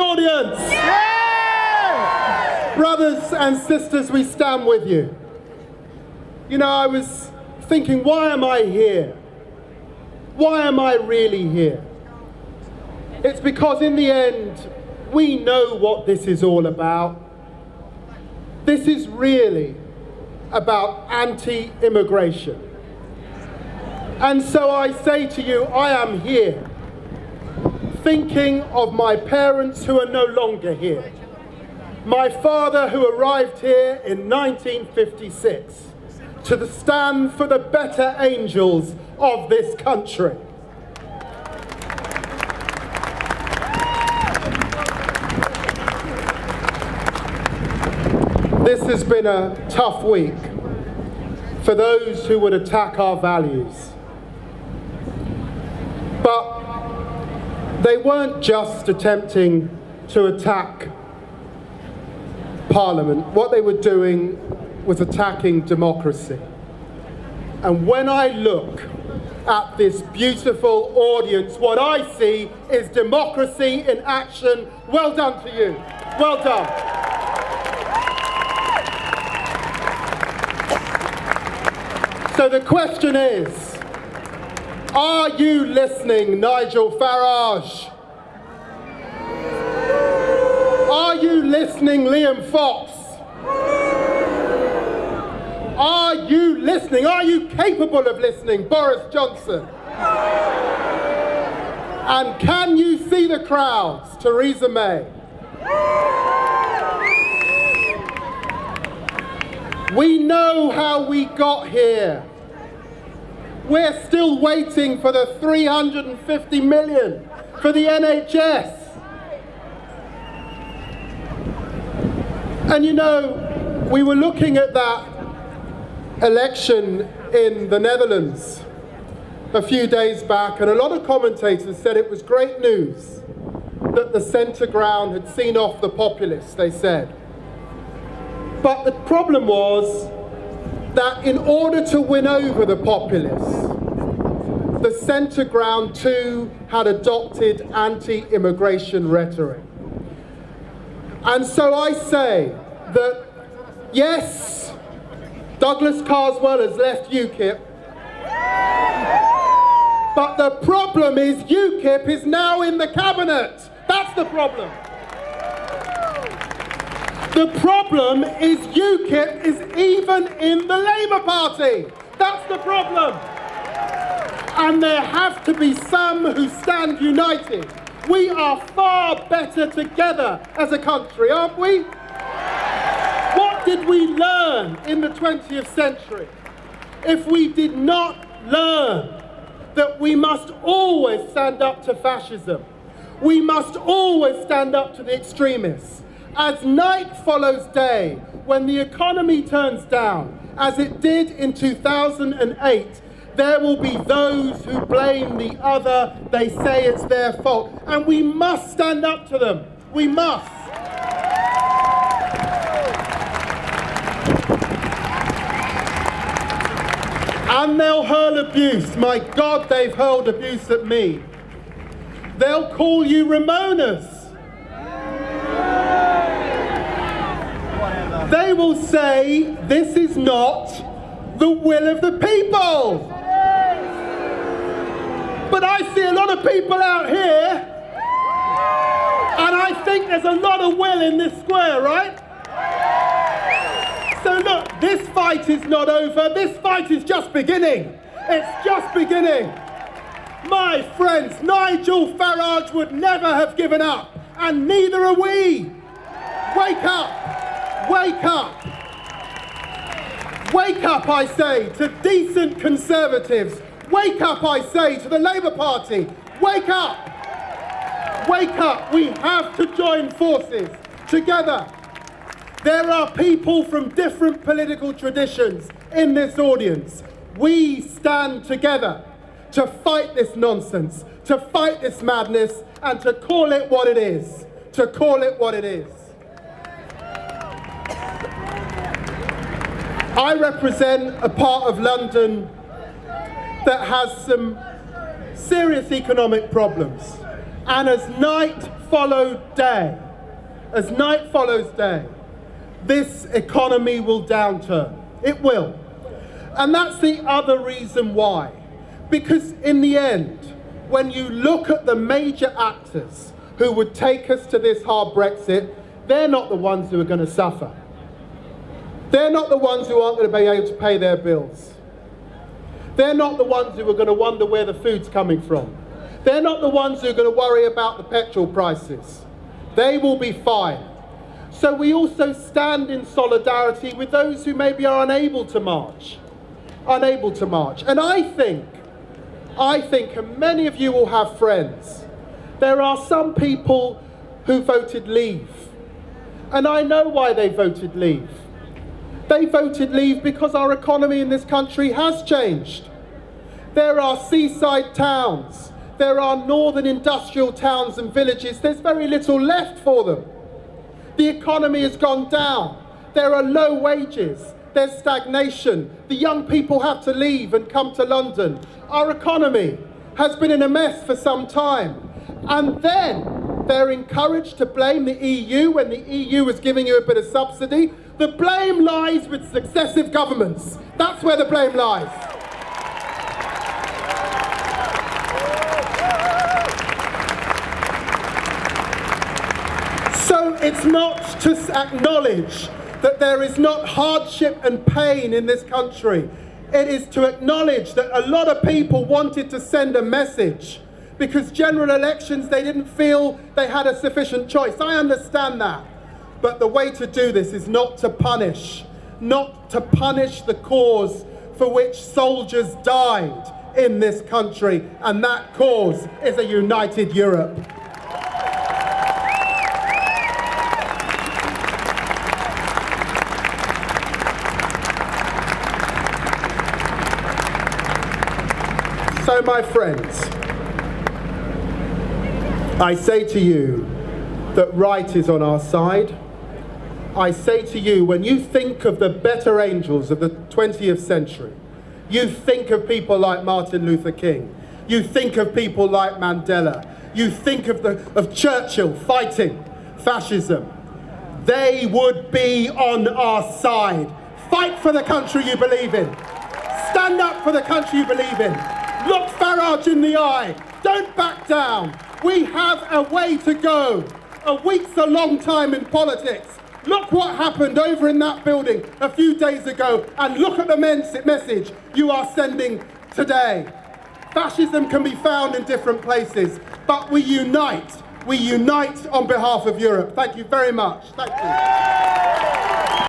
Audience! Yeah! Brothers and sisters, we stand with you. You know, I was thinking, why am I here? Why am I really here? It's because in the end, we know what this is all about. This is really about anti-immigration. And so I say to you, I am here, thinking of my parents who are no longer here. My father who arrived here in 1956 to stand for the better angels of this country. This has been a tough week for those who would attack our values. But they weren't just attempting to attack Parliament. What they were doing was attacking democracy. And when I look at this beautiful audience, what I see is democracy in action. Well done to you. Well done. So the question is, are you listening, Nigel Farage? Are you listening, Liam Fox? Are you listening? Are you capable of listening, Boris Johnson? And can you see the crowds, Theresa May? We know how we got here. We're still waiting for the 350 million for the NHS. And you know, we were looking at that election in the Netherlands a few days back, and a lot of commentators said it was great news that the centre ground had seen off the populists, they said. But the problem was that in order to win over the populists, the centre ground too had adopted anti-immigration rhetoric. And so I say that, yes, Douglas Carswell has left UKIP, but the problem is UKIP is now in the cabinet. That's the problem. The problem is UKIP is even in the Labour Party. That's the problem. And there have to be some who stand united. We are far better together as a country, aren't we? What did we learn in the 20th century? If we did not learn that we must always stand up to fascism, we must always stand up to the extremists. As night follows day, when the economy turns down, as it did in 2008, there will be those who blame the other. They say it's their fault. And we must stand up to them. We must. And they'll hurl abuse. My God, they've hurled abuse at me. They'll call you Ramonas. They will say, this is not the will of the people. But I see a lot of people out here, and I think there's a lot of will in this square, right? So look, this fight is not over. This fight is just beginning. It's just beginning. My friends, Nigel Farage would never have given up, and neither are we. Wake up. Wake up! Wake up, I say, to decent Conservatives. Wake up, I say, to the Labour Party. Wake up! Wake up! We have to join forces together. There are people from different political traditions in this audience. We stand together to fight this nonsense, to fight this madness, and to call it what it is. To call it what it is. I represent a part of London that has some serious economic problems. And as night followed day, as night follows day, this economy will downturn. It will. And that's the other reason why. Because in the end, when you look at the major actors who would take us to this hard Brexit, they're not the ones who are going to suffer. They're not the ones who aren't going to be able to pay their bills. They're not the ones who are going to wonder where the food's coming from. They're not the ones who are going to worry about the petrol prices. They will be fine. So we also stand in solidarity with those who maybe are unable to march. And I think, and many of you will have friends, there are some people who voted leave. And I know why they voted leave. They voted leave because our economy in this country has changed. There are seaside towns, there are northern industrial towns and villages, there's very little left for them. The economy has gone down, there are low wages, there's stagnation, the young people have to leave and come to London. Our economy has been in a mess for some time. And then they're encouraged to blame the EU when the EU is giving you a bit of subsidy. The blame lies with successive governments. That's where the blame lies. So it's not to acknowledge that there is not hardship and pain in this country. It is to acknowledge that a lot of people wanted to send a message because general elections, they didn't feel they had a sufficient choice. I understand that. But the way to do this is not to punish the cause for which soldiers died in this country, and that cause is a united Europe. So, my friends, I say to you that right is on our side. I say to you, when you think of the better angels of the 20th century, you think of people like Martin Luther King, you think of people like Mandela, you think of Churchill fighting fascism. They would be on our side. Fight for the country you believe in. Stand up for the country you believe in. Look Farage in the eye. Don't back down. We have a way to go. A week's a long time in politics. Look what happened over in that building a few days ago, and look at the message you are sending today. Fascism can be found in different places, but we unite. We unite on behalf of Europe. Thank you very much. Thank you.